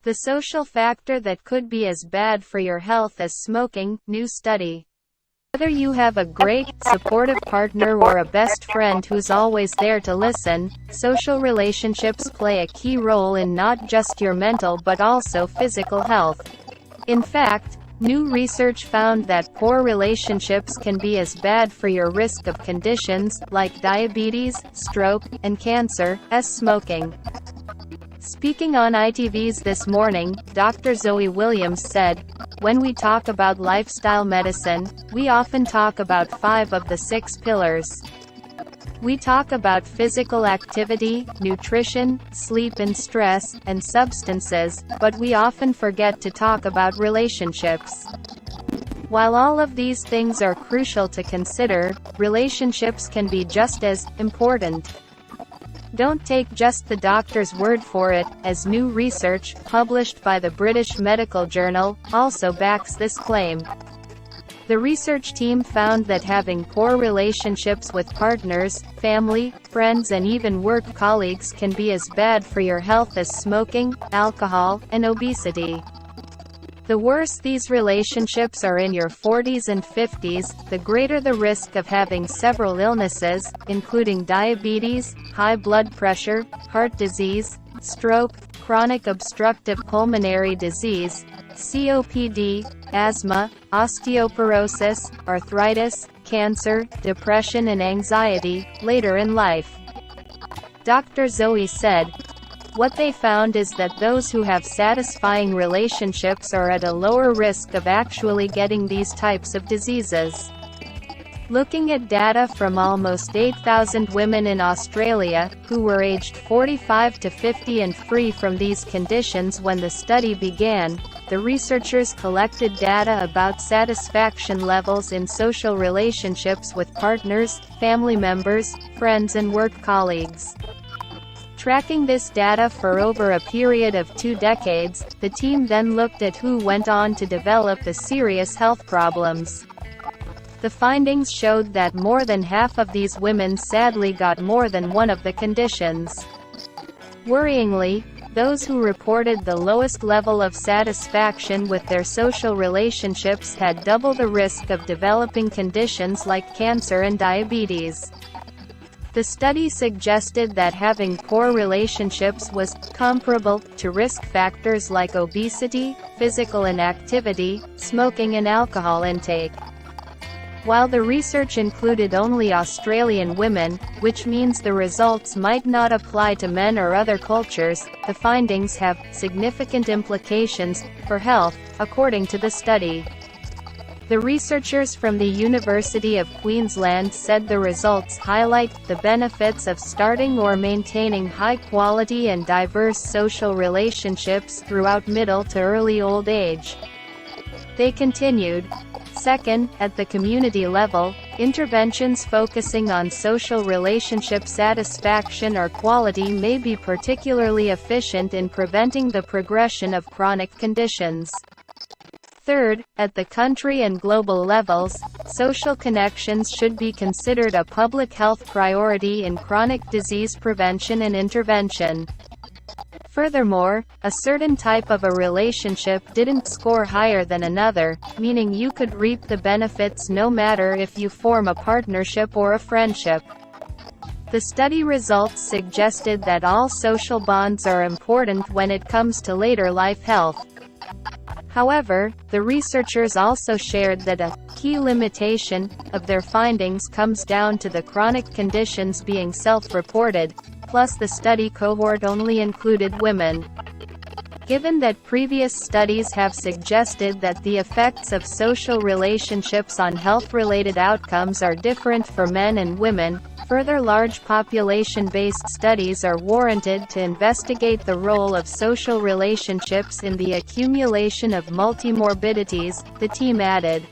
The social factor that could be as bad for your health as smoking, new study. Whether you have a great, supportive partner or a best friend who's always there to listen, social relationships play a key role in not just your mental but also physical health. In fact, new research found that poor relationships can be as bad for your risk of conditions like diabetes, stroke, and cancer as smoking. Speaking on ITV's This Morning, Dr. Zoe Williams said, "When we talk about lifestyle medicine, we often talk about 5 of the 6 pillars. We talk about physical activity, nutrition, sleep and stress, and substances, but we often forget to talk about relationships. While all of these things are crucial to consider, relationships can be just as important. Don't take just the doctor's word for it, as new research, published by the British Medical Journal, also backs this claim. The research team found that having poor relationships with partners, family, friends and even work colleagues can be as bad for your health as smoking, alcohol, and obesity. The worse these relationships are in your 40s and 50s, the greater the risk of having several illnesses, including diabetes, high blood pressure, heart disease, stroke, chronic obstructive pulmonary disease, COPD, asthma, osteoporosis, arthritis, cancer, depression and anxiety, later in life." Dr. Zoe said, "What they found is that those who have satisfying relationships are at a lower risk of actually getting these types of diseases." Looking at data from almost 8,000 women in Australia, who were aged 45 to 50 and free from these conditions when the study began, the researchers collected data about satisfaction levels in social relationships with partners, family members, friends and work colleagues. Tracking this data for over a period of 2 decades, the team then looked at who went on to develop the serious health problems. The findings showed that more than half of these women sadly got more than one of the conditions. Worryingly, those who reported the lowest level of satisfaction with their social relationships had double the risk of developing conditions like cancer and diabetes. The study suggested that having poor relationships was comparable to risk factors like obesity, physical inactivity, smoking and alcohol intake. While the research included only Australian women, which means the results might not apply to men or other cultures, the findings have significant implications for health, according to the study. The researchers from the University of Queensland said the results highlight the benefits of starting or maintaining high-quality and diverse social relationships throughout middle to early old age. They continued, "Second, at the community level, interventions focusing on social relationship satisfaction or quality may be particularly efficient in preventing the progression of chronic conditions. Third, at the country and global levels, social connections should be considered a public health priority in chronic disease prevention and intervention." Furthermore, a certain type of a relationship didn't score higher than another, meaning you could reap the benefits no matter if you form a partnership or a friendship. The study results suggested that all social bonds are important when it comes to later life health. However, the researchers also shared that a key limitation of their findings comes down to the chronic conditions being self-reported, plus the study cohort only included women. Given that previous studies have suggested that the effects of social relationships on health-related outcomes are different for men and women, further large population-based studies are warranted to investigate the role of social relationships in the accumulation of multimorbidities, the team added.